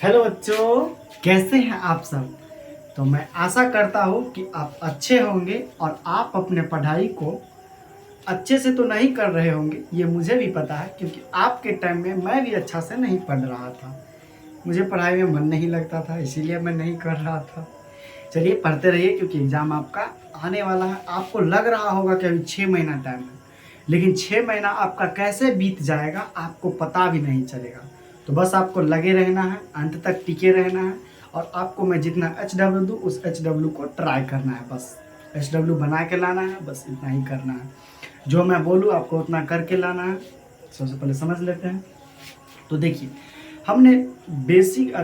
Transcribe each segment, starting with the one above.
Hello बच्चों, कैसे हैं आप सब। तो मैं आशा करता हूँ कि आप अच्छे होंगे और आप अपने पढ़ाई को अच्छे से तो नहीं कर रहे होंगे, ये मुझे भी पता है क्योंकि आपके टाइम में मैं भी अच्छा से नहीं पढ़ रहा था। मुझे पढ़ाई में मन नहीं लगता था, इसीलिए मैं नहीं कर रहा था। चलिए पढ़ते रहिए क्योंकि एग्ज़ाम आपका आने वाला है। आपको लग रहा होगा कि अभी 6 महीना टाइम है, लेकिन 6 महीना आपका कैसे बीत जाएगा आपको पता भी नहीं चलेगा। तो बस आपको लगे रहना है, अंत तक टिके रहना है और आपको मैं जितना HW दूँ उस HW को ट्राई करना है। बस HW बना के लाना है, बस इतना ही करना है। जो मैं बोलूँ आपको उतना करके लाना है। सबसे पहले समझ लेते हैं। तो देखिए, हमने बेसिक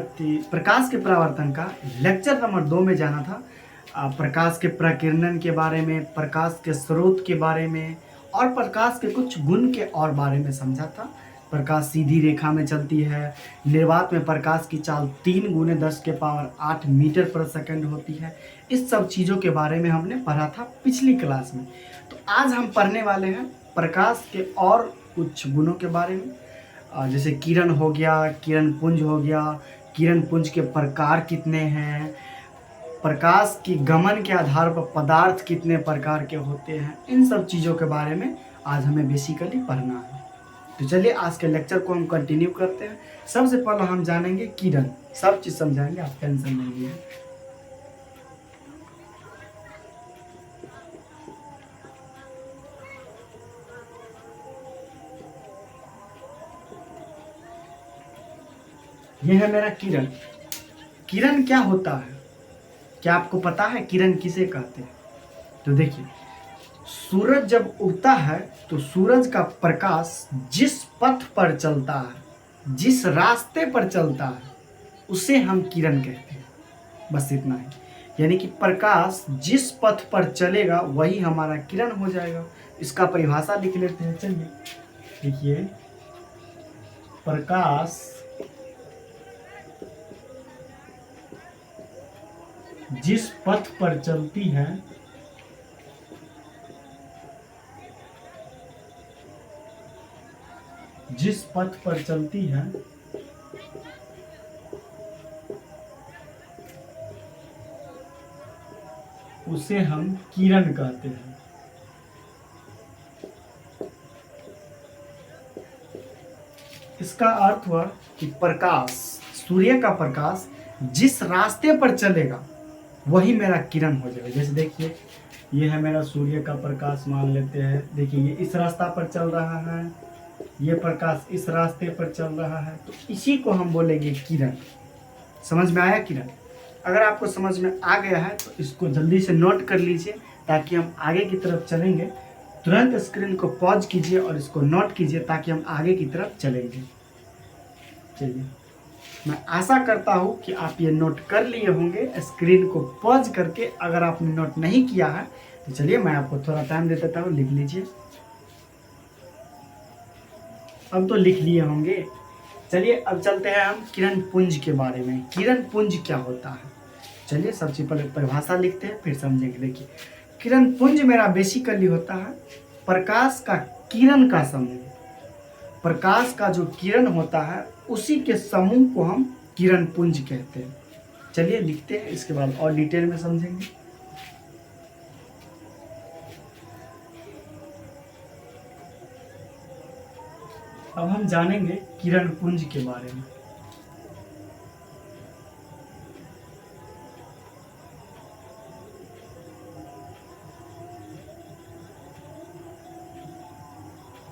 प्रकाश के परावर्तन का लेक्चर नंबर 2 में जाना था। प्रकाश के प्रकीर्णन के बारे में, प्रकाश के स्रोत के बारे में और प्रकाश के कुछ गुण के और बारे में समझा था। प्रकाश सीधी रेखा में चलती है। निर्वात में प्रकाश की चाल 3 गुने 10⁸ मीटर पर सेकंड होती है। इस सब चीज़ों के बारे में हमने पढ़ा था पिछली क्लास में। तो आज हम पढ़ने वाले हैं प्रकाश के और कुछ गुणों के बारे में। जैसे किरण हो गया, किरण पुंज हो गया, किरण पुंज के प्रकार कितने हैं, प्रकाश की गमन के आधार पर पदार्थ कितने प्रकार के होते हैं, इन सब चीज़ों के बारे में आज हमें बेसिकली पढ़ना है। तो चलिए आज के लेक्चर को हम कंटिन्यू करते हैं। सबसे पहले हम जानेंगे किरण, सब चीज़ समझाएंगे, आप टेंशन नहीं लीजिए। यह है मेरा किरण। किरण क्या होता है, क्या आपको पता है किरण किसे कहते हैं? तो देखिए, सूरज जब उगता है तो सूरज का प्रकाश जिस पथ पर चलता है, जिस रास्ते पर चलता है, उसे हम किरण कहते हैं। बस इतना ही। यानी कि प्रकाश जिस पथ पर चलेगा वही हमारा किरण हो जाएगा। इसका परिभाषा लिख लेते हैं। चलिए देखिए, प्रकाश जिस पथ पर चलती है जिस पथ पर चलती है उसे हम किरण कहते हैं। इसका अर्थ हुआ कि प्रकाश, सूर्य का प्रकाश जिस रास्ते पर चलेगा वही मेरा किरण हो जाएगा। जैसे देखिए, ये है मेरा सूर्य का प्रकाश, मान लेते हैं। देखिए, ये इस रास्ता पर चल रहा है, ये प्रकाश इस रास्ते पर चल रहा है, तो इसी को हम बोलेंगे किरण। समझ में आया किरण? अगर आपको समझ में आ गया है तो इसको जल्दी से नोट कर लीजिए ताकि हम आगे की तरफ चलेंगे। तुरंत स्क्रीन को पॉज कीजिए और इसको नोट कीजिए ताकि हम आगे की तरफ चलेंगे। चलिए, मैं आशा करता हूँ कि आप ये नोट कर लिए होंगे स्क्रीन को पॉज करके। अगर आपने नोट नहीं किया है तो चलिए मैं आपको थोड़ा टाइम दे देता हूँ, लिख लीजिए। अब तो लिख लिए होंगे। चलिए अब चलते हैं हम किरण पुंज के बारे में। किरण पुंज क्या होता है, चलिए सबसे पहले परिभाषा लिखते हैं फिर समझेंगे। देखिए, किरण पुंज मेरा बेसिकली होता है प्रकाश का किरण का समूह। प्रकाश का जो किरण होता है उसी के समूह को हम किरण पुंज कहते हैं। चलिए लिखते हैं, इसके बाद और डिटेल में समझेंगे। अब हम जानेंगे किरण पुंज के बारे में।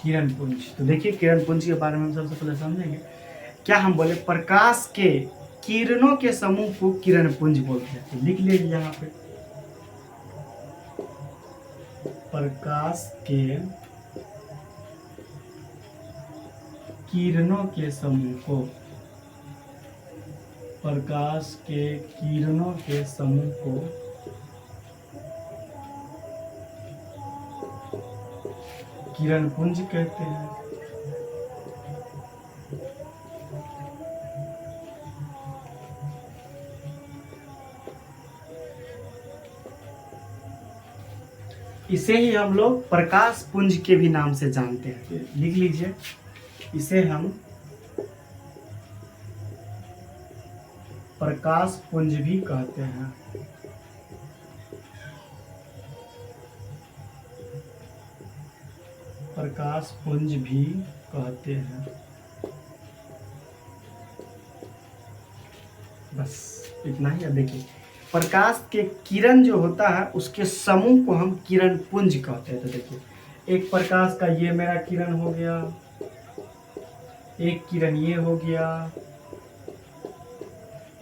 किरण पुंज, तो देखिए किरण पुंज के बारे में हम सबसे पहले समझेंगे। क्या हम बोले, प्रकाश के किरणों के समूह को किरण पुंज बोलते हैं। तो लिख लीजिए यहाँ पे, प्रकाश के किरणों के समूह को, प्रकाश के किरणों के समूह को किरण पुंज कहते हैं। इसे ही हम लोग प्रकाश पुंज के भी नाम से जानते हैं। लिख लीजिए, इसे हम प्रकाश पुंज भी कहते हैं। प्रकाश पुंज भी कहते हैं। बस इतना ही। अब देखिए, प्रकाश के किरण जो होता है उसके समूह को हम किरण पुंज कहते हैं। तो देखिए, एक प्रकाश का ये मेरा किरण हो गया, एक किरण ये हो गया,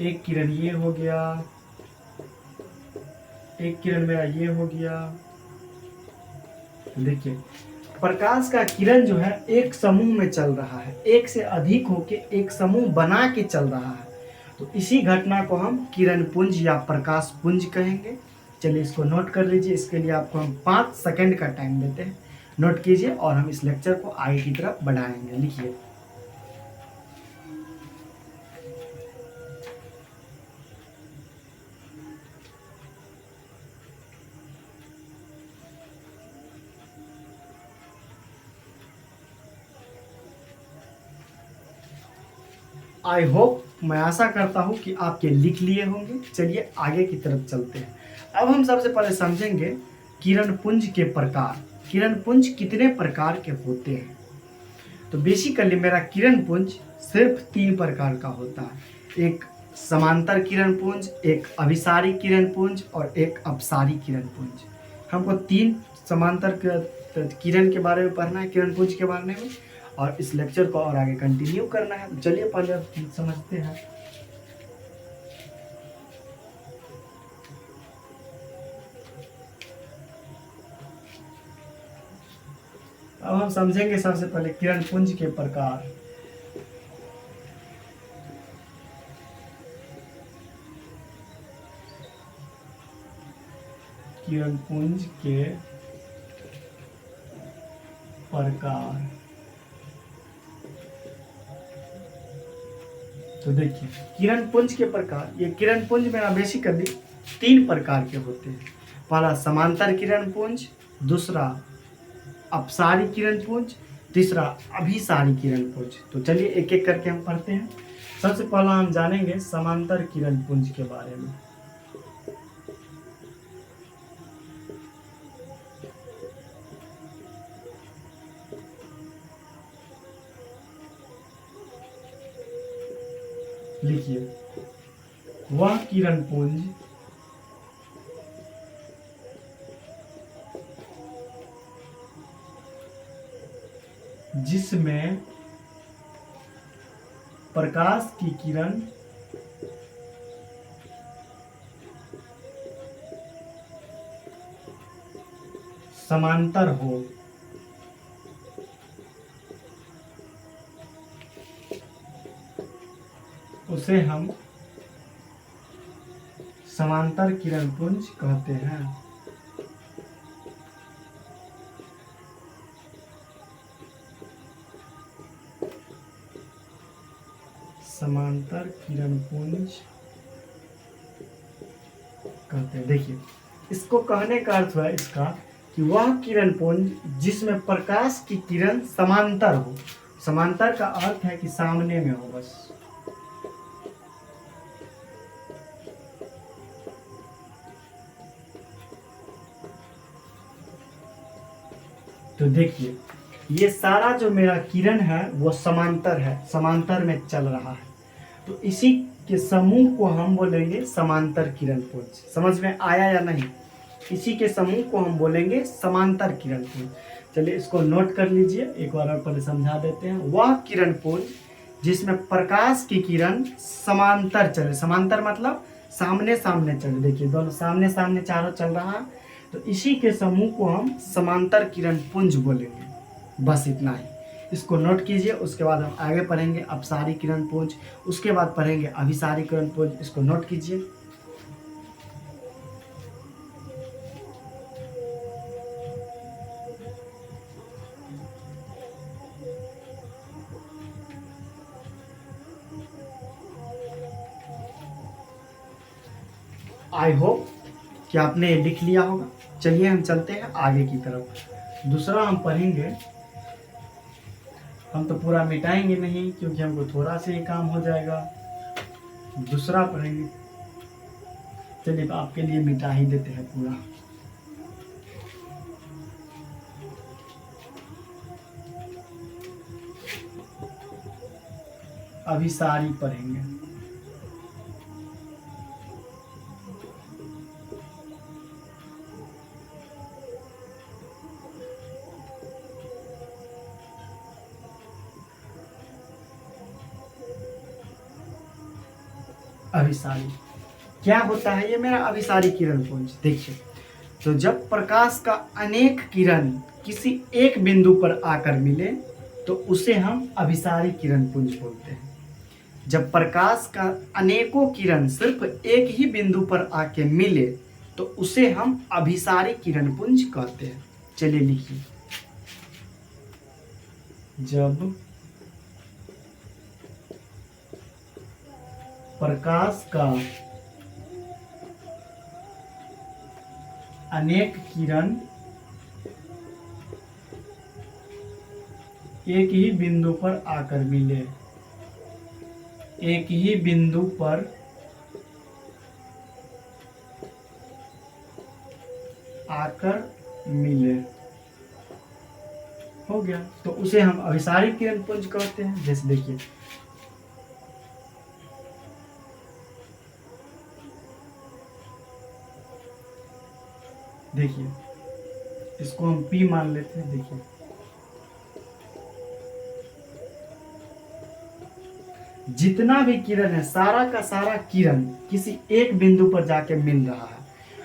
एक किरण ये हो गया, एक किरण मेरा ये हो गया। देखिए, प्रकाश का किरण जो है एक समूह में चल रहा है, एक से अधिक होके एक समूह बना के चल रहा है। तो इसी घटना को हम किरण पुंज या प्रकाश पुंज कहेंगे। चलिए इसको नोट कर लीजिए। इसके लिए आपको हम 5 सेकंड का टाइम देते हैं, नोट कीजिए और हम इस लेक्चर को आगे की तरफ बढ़ाएंगे। लिखिए। आई होप, मैं आशा करता हूं कि आपके लिख लिए होंगे। चलिए आगे की तरफ चलते हैं। अब हम सबसे पहले समझेंगे किरण पुंज के प्रकार। किरण पुंज कितने प्रकार के होते हैं? तो बेसिकली मेरा किरण पुंज सिर्फ 3 प्रकार का होता है। एक समांतर किरण पुंज, एक अभिसारी किरण पुंज और एक अपसारी किरण पुंज। हमको 3 समांतर किरण के बारे में पढ़ना है, किरण पुंज के बारे में, और इस लेक्चर को और आगे कंटिन्यू करना है। चलिए पहले समझते हैं। अब हम समझेंगे सबसे पहले किरण पुंज के प्रकार। किरण पुंज के प्रकार। तो देखिए, किरण पुंज के प्रकार, ये किरण पुंज मेरा बेसिकली 3 प्रकार के होते हैं। पहला समांतर किरण पुंज, दूसरा अपसारी किरण पुंज, तीसरा अभिसारी किरण पुंज। तो चलिए एक एक करके हम पढ़ते हैं। सबसे पहला हम जानेंगे समांतर किरण पुंज के बारे में। लिखिए, वह किरण पुंज जिसमें प्रकाश की किरण समांतर हो, उसे हम समांतर किरण पुंज कहते हैं। समांतर किरण पुंज कहते हैं। देखिए, इसको कहने का अर्थ है इसका कि वह किरण पुंज जिसमें प्रकाश की किरण समांतर हो। समांतर का अर्थ है कि सामने में हो। बस तो देखिए, ये सारा जो मेरा किरण है वो समांतर है, समांतर में चल रहा है। तो इसी के समूह को हम बोलेंगे समांतर किरण पुंज। समझ में आया या नहीं? इसी के समूह को हम बोलेंगे समांतर किरण पुंज। चलिए इसको नोट कर लीजिए, एक बार और पहले समझा देते हैं। वह किरण पुंज जिसमें प्रकाश की किरण समांतर चले। समांतर मतलब सामने सामने चले। देखिए, दोनों सामने सामने चारों चल रहा है, तो इसी के समूह को हम समांतर किरण पुंज बोलेंगे। बस इतना ही, इसको नोट कीजिए। उसके बाद हम आगे पढ़ेंगे अपसारी किरण पुंज, उसके बाद पढ़ेंगे अभिसारी किरण पुंज। इसको नोट कीजिए। आई होप कि आपने लिख लिया होगा। चलिए हम चलते हैं आगे की तरफ। दूसरा हम पढ़ेंगे, हम तो पूरा मिटाएंगे नहीं क्योंकि हमको थोड़ा सा ही काम हो जाएगा। दूसरा पढ़ेंगे। चलिए आपके लिए मिटा ही देते हैं पूरा। अभिसारी पढ़ेंगे। अभिसारी क्या होता है? ये मेरा अभिसारी किरण पुंज। देखिए, तो जब प्रकाश का अनेक किरण किसी एक बिंदु पर आकर मिले तो उसे हम अभिसारी किरण पुंज बोलते हैं। जब प्रकाश का अनेकों किरण सिर्फ एक ही बिंदु पर आके मिले तो उसे हम अभिसारी किरण पुंज कहते हैं। चलिए लिखिए, जब प्रकाश का अनेक किरण एक ही बिंदु पर आकर मिले, एक ही बिंदु पर आकर मिले, हो गया, तो उसे हम अभिसारी किरण पुंज कहते हैं। जैसे देखिए, देखिए इसको हम P मान लेते हैं। देखिए, जितना भी किरण है, सारा का सारा किरण किसी एक बिंदु पर जाके मिल रहा है,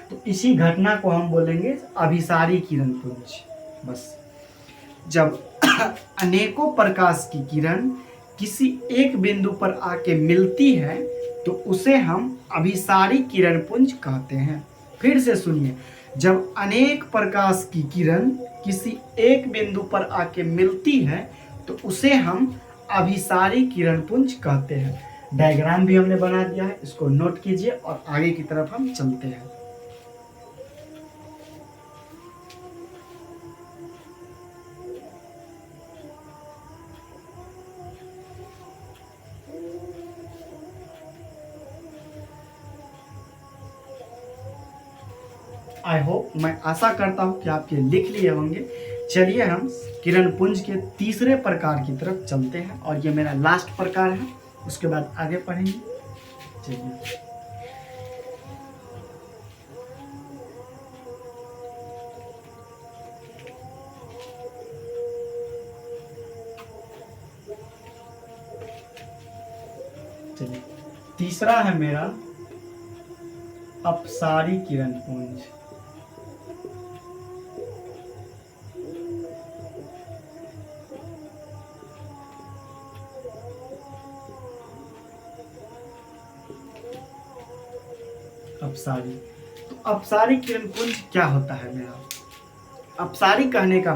तो इसी घटना को हम बोलेंगे अभिसारी किरण पुंज। बस, जब अनेकों प्रकाश की किरण किसी एक बिंदु पर आके मिलती है तो उसे हम अभिसारी किरण पुंज कहते हैं। फिर से सुनिए, जब अनेक प्रकाश की किरण किसी एक बिंदु पर आके मिलती है तो उसे हम अभिसारी किरण पुंज कहते हैं। डायग्राम भी हमने बना दिया है, इसको नोट कीजिए और आगे की तरफ हम चलते हैं। आई होप, मैं आशा करता हूं कि आप ये लिख लिए होंगे। चलिए हम किरण पुंज के तीसरे प्रकार की तरफ चलते हैं और ये मेरा लास्ट प्रकार है, उसके बाद आगे पढ़ेंगे। चलिए, चलिए तीसरा है मेरा अपसारी किरण पुंज। अपसारी, तो अपसारी किरण पुंज क्या होता है मेरा? अपसारी कहने का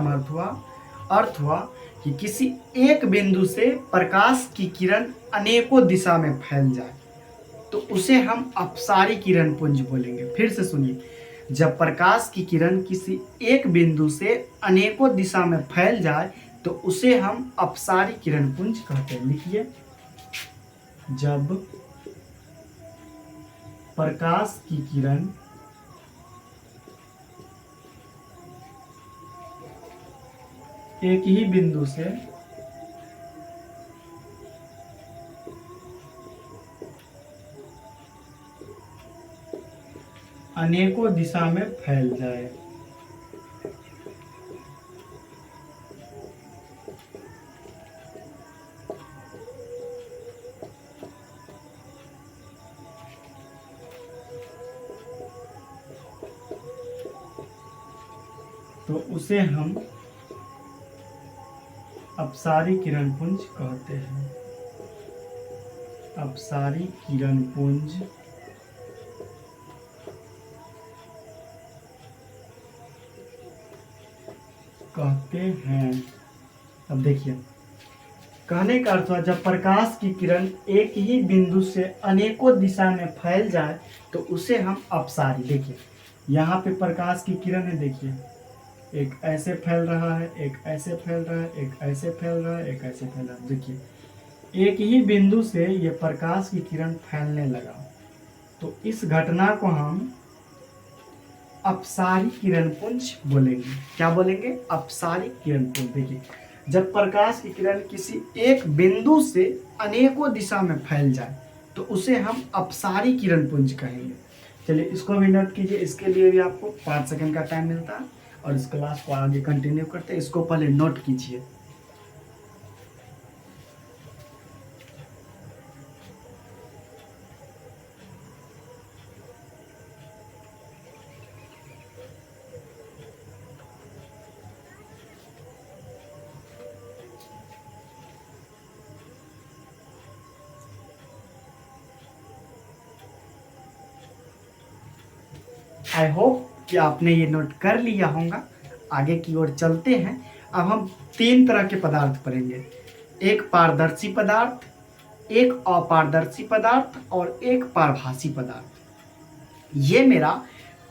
अर्थ हुआ कि किसी एक बिंदु से प्रकाश की किरण अनेकों दिशा में फैल जाए तो उसे हम अपसारी किरण पुंज बोलेंगे। फिर से सुनिए, जब प्रकाश की किरण किसी एक बिंदु से अनेकों दिशा में फैल जाए तो उसे हम अपसारी किरण पुंज कहते हैं। लिखिए, जब प्रकाश की किरण एक ही बिंदु से अनेकों दिशा में फैल जाए तो उसे हम अपसारी किरण पुंज कहते हैं। अपसारी किरण पुंज कहते हैं। अब देखिए, कहने का अर्थ हुआ जब प्रकाश की किरण एक ही बिंदु से अनेकों दिशा में फैल जाए तो उसे हम अपसारी। देखिए, यहाँ पे प्रकाश की किरण है, देखिए एक ऐसे फैल रहा है, एक ऐसे फैल रहा है, एक ऐसे फैल रहा है, एक ऐसे फैल रहा है। देखिए, एक ही बिंदु से ये प्रकाश की किरण फैलने लगा, तो इस घटना को हम अपसारी किरणपुंज बोलेंगे। क्या बोलेंगे? अपसारी किरणपुंज। देखिए, जब प्रकाश की किरण किसी एक बिंदु से अनेकों दिशा में फैल जाए तो उसे हम अपसारी किरणपुंज कहेंगे। चलिए इसको भी नोट कीजिए। इसके लिए भी आपको 5 सेकंड का टाइम मिलता है और इस क्लास को आगे कंटिन्यू करते हैं। इसको पहले नोट कीजिए। आई होप कि आपने ये नोट कर लिया होगा। आगे की ओर चलते हैं। अब हम 3 तरह के पदार्थ पढ़ेंगे। एक पारदर्शी पदार्थ, एक अपारदर्शी पदार्थ और एक पारभासी पदार्थ। ये मेरा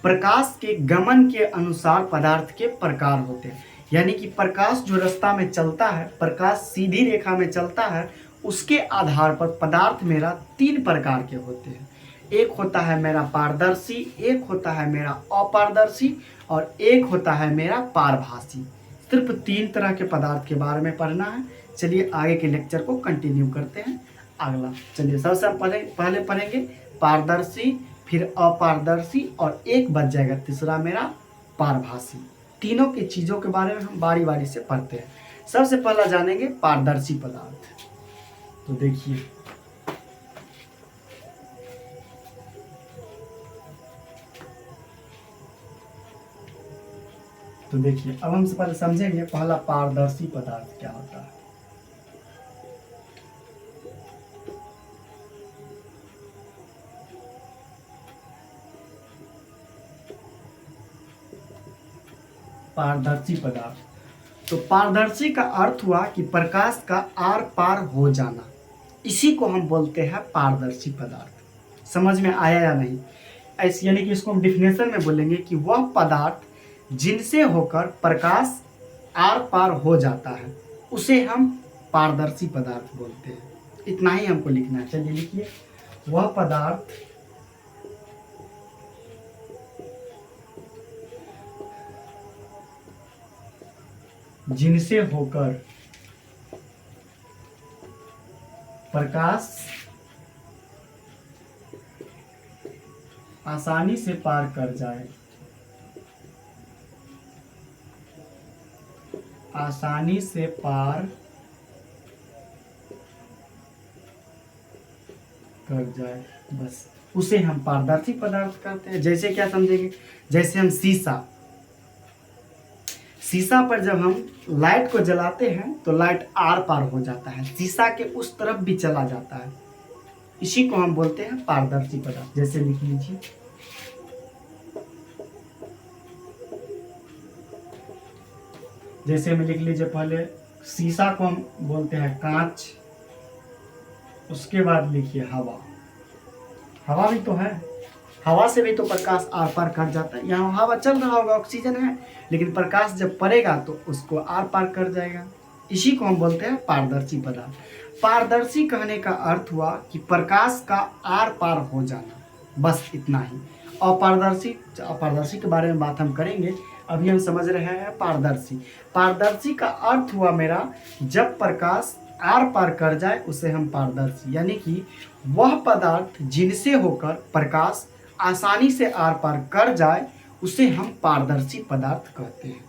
प्रकाश के गमन के अनुसार पदार्थ के प्रकार होते हैं। यानी कि प्रकाश जो रास्ता में चलता है, प्रकाश सीधी रेखा में चलता है, उसके आधार पर पदार्थ मेरा 3 प्रकार के होते हैं। एक होता है मेरा पारदर्शी, एक होता है मेरा अपारदर्शी और एक होता है मेरा पारभासी। सिर्फ 3 तरह के पदार्थ के बारे में पढ़ना है। चलिए आगे के लेक्चर को कंटिन्यू करते हैं। अगला चलिए सबसे पहले पढ़ेंगे पारदर्शी, फिर अपारदर्शी और एक बच जाएगा तीसरा मेरा पारभासी। तीनों की चीज़ों के बारे में हम बारी बारी से पढ़ते हैं। सबसे पहला जानेंगे पारदर्शी पदार्थ। तो देखिए, अब हम पहले समझेंगे पहला पारदर्शी पदार्थ क्या होता है। पारदर्शी पदार्थ, तो पारदर्शी का अर्थ हुआ कि प्रकाश का आर पार हो जाना। इसी को हम बोलते हैं पारदर्शी पदार्थ। समझ में आया या नहीं? ऐसे यानी कि इसको हम डिफिनेशन में बोलेंगे कि वह पदार्थ जिनसे होकर प्रकाश आर पार हो जाता है उसे हम पारदर्शी पदार्थ बोलते हैं। इतना ही हमको लिखना है। चलिए लिखिए, वह पदार्थ जिनसे होकर प्रकाश आसानी से पार कर जाए, आसानी से पार कर जाए, बस उसे हम पारदर्शी पदार्थ कहते हैं। जैसे क्या समझेंगे? जैसे हम शीशा पर जब हम लाइट को जलाते हैं तो लाइट आर पार हो जाता है, शीशा के उस तरफ भी चला जाता है। इसी को हम बोलते हैं पारदर्शी पदार्थ। जैसे लिख लीजिए, जैसे में लिख लीजिए, पहले शीशा को हम बोलते हैं कांच, उसके बाद लिखिए हवा। हवा भी तो है, हवा से भी तो प्रकाश आर पार कर जाता है। यहाँ हवा चल रहा होगा, ऑक्सीजन है, लेकिन प्रकाश जब पड़ेगा तो उसको आर पार कर जाएगा। इसी को हम बोलते हैं पारदर्शी पदार्थ। पारदर्शी कहने का अर्थ हुआ कि प्रकाश का आर पार हो जाना, बस इतना ही। अपारदर्शी के बारे में बात हम करेंगे। अभी हम समझ रहे हैं पारदर्शी। पारदर्शी का अर्थ हुआ मेरा जब प्रकाश आर पार कर जाए उसे हम पारदर्शी, यानी कि वह पदार्थ जिनसे होकर प्रकाश आसानी से आर पार कर जाए उसे हम पारदर्शी पदार्थ कहते हैं।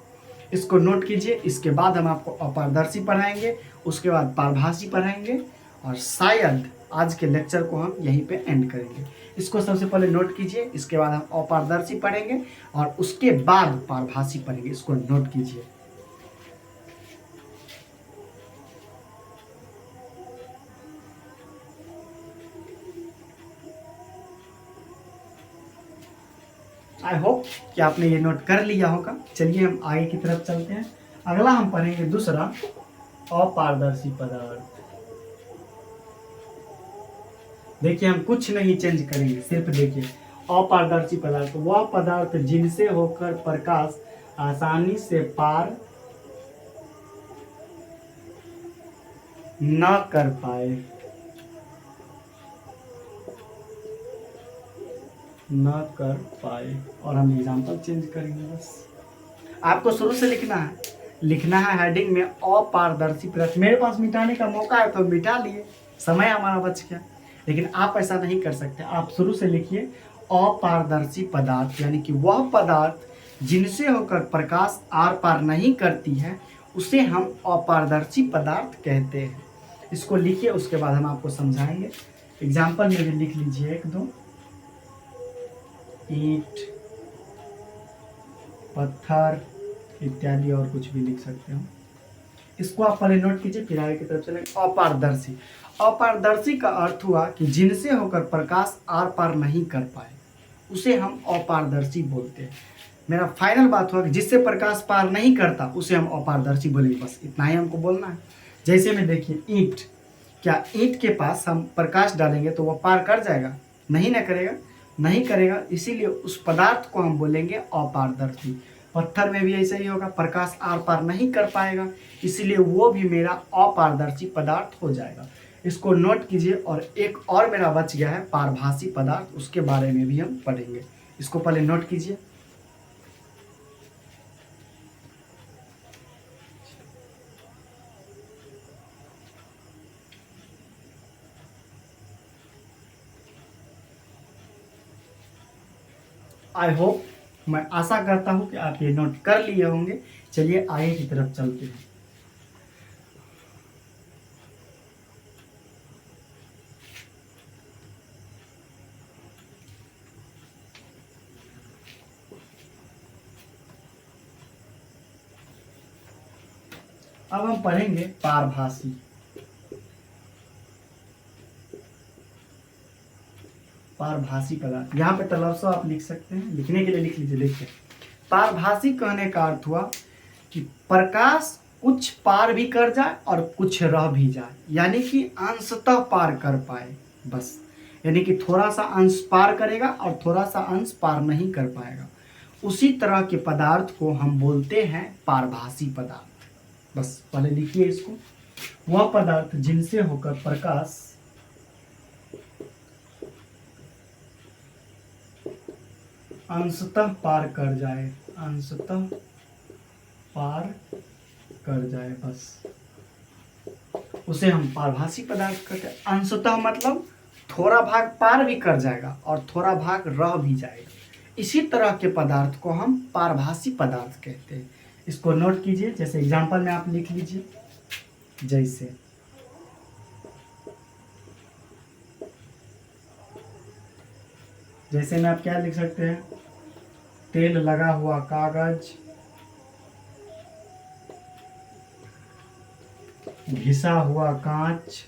इसको नोट कीजिए। इसके बाद हम आपको अपारदर्शी पढ़ाएंगे, उसके बाद पारभासी पढ़ाएंगे और शायद आज के लेक्चर को हम यहीं पे एंड करेंगे। इसको सबसे पहले नोट कीजिए। इसके बाद हम अपारदर्शी पढ़ेंगे और उसके बाद पारभासी पढ़ेंगे। इसको नोट कीजिए। आई होप कि आपने ये नोट कर लिया होगा। चलिए हम आगे की तरफ चलते हैं। अगला हम पढ़ेंगे दूसरा अपारदर्शी पदार्थ। देखिए, हम कुछ नहीं चेंज करेंगे, सिर्फ देखिए अपारदर्शी पदार्थ वह पदार्थ जिनसे होकर प्रकाश आसानी से पार न कर पाए, न कर पाए। और हम एग्जाम्पल चेंज करेंगे बस। आपको शुरू से लिखना है हेडिंग में अपारदर्शी पदार्थ। मेरे पास मिटाने का मौका है तो मिटा लिए, समय हमारा बच गया। लेकिन आप ऐसा नहीं कर सकते, आप शुरू से लिखिए अपारदर्शी पदार्थ, यानी कि वह पदार्थ जिनसे होकर प्रकाश आर पार नहीं करती है उसे हम अपारदर्शी पदार्थ कहते हैं। इसको लिखिए, उसके बाद हम आपको समझाएंगे। एग्जाम्पल में भी लिख लीजिए एक दो। ईंट, पत्थर इत्यादि, और कुछ भी लिख सकते हो। इसको आप पहले नोट कीजिए, फिर आगे की तरफ चलेंगे। अपारदर्शी, अपारदर्शी का अर्थ हुआ कि जिनसे होकर प्रकाश आर पार नहीं कर पाए उसे हम अपारदर्शी बोलते हैं। मेरा फाइनल बात हुआ कि जिससे प्रकाश पार नहीं करता उसे हम अपारदर्शी बोलेंगे, बस इतना ही हमको बोलना है। जैसे में देखिए ईंट, क्या ईंट के पास हम प्रकाश डालेंगे तो वह पार कर जाएगा? नहीं ना करेगा, नहीं करेगा। इसीलिए उस पदार्थ को हम बोलेंगे अपारदर्शी। पत्थर में भी ऐसा ही होगा, प्रकाश आर पार नहीं कर पाएगा, इसीलिए वो भी मेरा अपारदर्शी पदार्थ हो जाएगा। इसको नोट कीजिए। और एक और मेरा बच गया है पारभासी पदार्थ, उसके बारे में भी हम पढ़ेंगे। इसको पहले नोट कीजिए। आई होप, मैं आशा करता हूं कि आप ये नोट कर लिए होंगे। चलिए आगे की तरफ चलते हैं। अब हम पढ़ेंगे पारभासी। पारभासी पदार्थ, यहाँ पे तलफ्ज़ आप लिख सकते हैं, लिखने के लिए लिख लीजिए। देखिए, पारभासी कहने का अर्थ हुआ कि प्रकाश कुछ पार भी कर जाए और कुछ रह भी जाए, यानी कि अंशतः पार कर पाए, बस। यानी कि थोड़ा सा अंश पार करेगा और थोड़ा सा अंश पार नहीं कर पाएगा। उसी तरह के पदार्थ को हम बोलते हैं पारभासी पदार्थ। बस पहले लिखिए इसको। वह पदार्थ जिनसे होकर प्रकाश अंशतः पार कर जाए, अंशतः पार कर जाए, बस उसे हम पारभासी पदार्थ कहते हैं। अंशतः मतलब थोड़ा भाग पार भी कर जाएगा और थोड़ा भाग रह भी जाएगा। इसी तरह के पदार्थ को हम पारभासी पदार्थ कहते हैं। इसको नोट कीजिए। जैसे एग्जांपल में आप लिख लीजिए, जैसे में आप क्या लिख सकते हैं? तेल लगा हुआ कागज, घिसा हुआ कांच,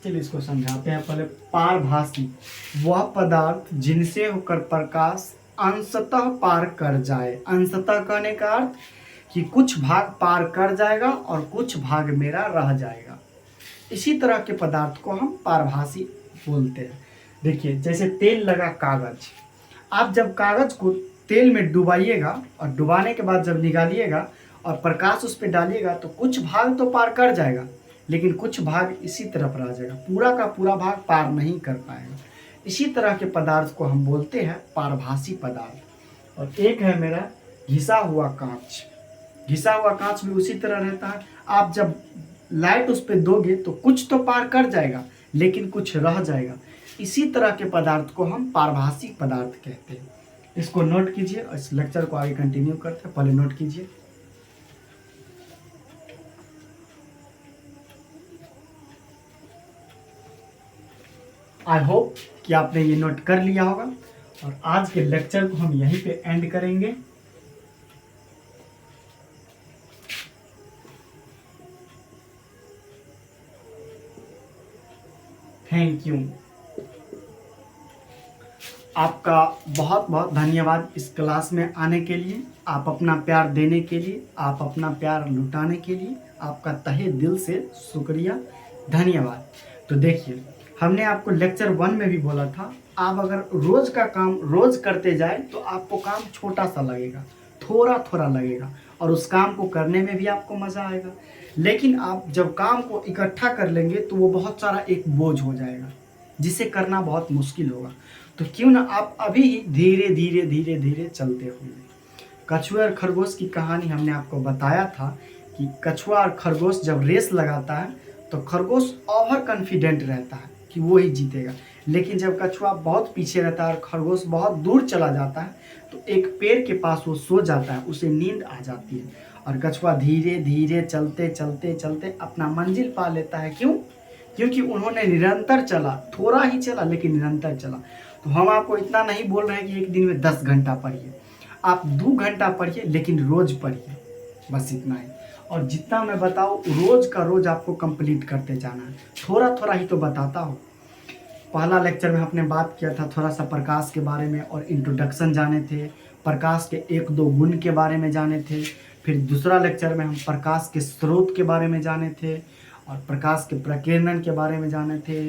चलिए इसको समझाते हैं पहले। पारभासी वह पदार्थ जिनसे होकर प्रकाश अंशतः पार कर जाए। अंशतः कहने का अर्थ कि कुछ भाग पार कर जाएगा और कुछ भाग मेरा रह जाएगा। इसी तरह के पदार्थ को हम पारभासी बोलते हैं। देखिए, जैसे तेल लगा कागज, आप जब कागज को तेल में डुबाइएगा और डुबाने के बाद जब निकालिएगा और प्रकाश उस पर डालिएगा तो कुछ भाग तो पार कर जाएगा, लेकिन कुछ भाग इसी तरफ रह जाएगा, पूरा का पूरा भाग पार नहीं कर पाएगा। इसी तरह के पदार्थ को हम बोलते हैं पारभासी पदार्थ। और एक है मेरा घिसा हुआ कांच। घिसा हुआ कांच भी उसी तरह रहता है। आप जब लाइट उस पर दोगे तो कुछ तो पार कर जाएगा, लेकिन कुछ रह जाएगा। इसी तरह के पदार्थ को हम पारभासी पदार्थ कहते हैं। इसको नोट कीजिए और इस लेक्चर को आगे कंटिन्यू करते हैं। पहले नोट कीजिए। आई होप कि आपने ये नोट कर लिया होगा। और आज के लेक्चर को हम यहीं पे एंड करेंगे। Thank you. आपका बहुत बहुत धन्यवाद इस क्लास में आने के लिए, आप अपना प्यार देने के लिए, आप अपना प्यार लुटाने के लिए आपका तहे दिल से शुक्रिया, धन्यवाद। तो देखिए, हमने आपको लेक्चर 1 में भी बोला था आप अगर रोज़ का काम रोज़ करते जाए तो आपको काम छोटा सा लगेगा, थोड़ा थोड़ा लगेगा, और उस काम को करने में भी आपको मज़ा आएगा। लेकिन आप जब काम को इकट्ठा कर लेंगे तो वो बहुत सारा एक बोझ हो जाएगा, जिसे करना बहुत मुश्किल होगा। तो क्यों ना आप अभी ही धीरे धीरे धीरे धीरे चलते होंगे। कछुए और खरगोश की कहानी हमने आपको बताया था कि कछुआ और खरगोश जब रेस लगाता है तो खरगोश ओवर कॉन्फिडेंट रहता है कि वो ही जीतेगा, लेकिन जब कछुआ बहुत पीछे रहता है और खरगोश बहुत दूर चला जाता है तो एक पेड़ के पास वो सो जाता है, उसे नींद आ जाती है और कछुआ धीरे धीरे चलते चलते चलते अपना मंजिल पा लेता है। क्यों? क्योंकि उन्होंने निरंतर चला, थोड़ा ही चला लेकिन निरंतर चला। तो हम आपको इतना नहीं बोल रहे हैं कि एक दिन में 10 घंटा पढ़िए, आप 2 घंटा पढ़िए लेकिन रोज पढ़िए, बस इतना ही। और जितना मैं बताऊँ रोज का रोज आपको कंप्लीट करते जाना है, थोड़ा थोड़ा ही तो बताता हूँ। पहला लेक्चर में हमने बात किया था थोड़ा सा प्रकाश के बारे में और इंट्रोडक्शन जाने थे, प्रकाश के 1-2 गुण के बारे में जाने थे। फिर दूसरा लेक्चर में हम प्रकाश के स्रोत के बारे में जाने थे और प्रकाश के प्रकीर्णन के बारे में जाने थे,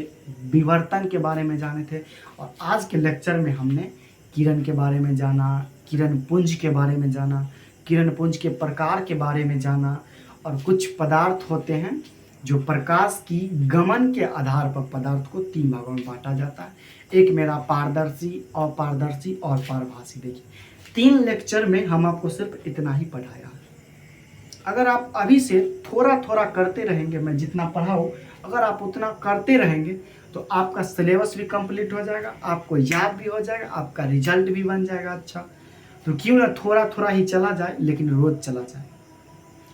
विवर्तन के बारे में जाने थे। और आज के लेक्चर में हमने किरण के बारे में जाना, किरण पुंज के बारे में जाना, किरण पुंज के प्रकार के बारे में जाना। और कुछ पदार्थ होते हैं जो प्रकाश की गमन के आधार पर पदार्थ को 3 भागों में बांटा जाता है। एक मेरा पारदर्शी, अपारदर्शी और पारभासी। देखिए 3 लेक्चर में हम आपको सिर्फ इतना ही पढ़ाया है। अगर आप अभी से थोड़ा थोड़ा करते रहेंगे, मैं जितना पढ़ाऊँ अगर आप उतना करते रहेंगे तो आपका सिलेबस भी कंप्लीट हो जाएगा, आपको याद भी हो जाएगा, आपका रिजल्ट भी बन जाएगा अच्छा। तो क्यों ना थोड़ा थोड़ा ही चला जाए लेकिन रोज़ चला जाए।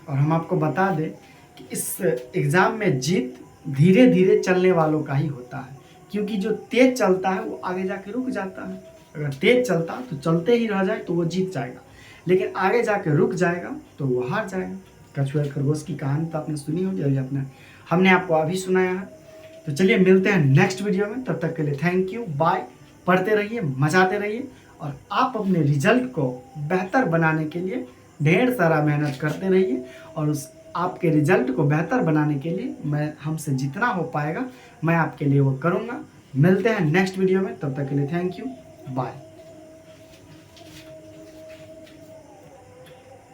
और हम आपको बता दें कि इस एग्ज़ाम में जीत धीरे धीरे चलने वालों का ही होता है, क्योंकि जो तेज़ चलता है वो आगे जाके रुक जाता है। अगर तेज़ चलता तो चलते ही रह जाए तो वो जीत जाएगा, लेकिन आगे जाके रुक जाएगा तो वो हार जाएगा। कछुआ खरगोश की कहानी तो आपने सुनी होगी, अभी हमने आपको अभी सुनाया है। तो चलिए मिलते हैं नेक्स्ट वीडियो में, तब तक के लिए थैंक यू, बाय। पढ़ते रहिए, मजाते रहिए और आप अपने रिजल्ट को बेहतर बनाने के लिए ढेर सारा मेहनत करते रहिए। और उस आपके रिजल्ट को बेहतर बनाने के लिए मैं हमसे जितना हो पाएगा मैं आपके लिए वो करूँगा। मिलते हैं नेक्स्ट वीडियो में, तब तक के लिए थैंक यू, बाय।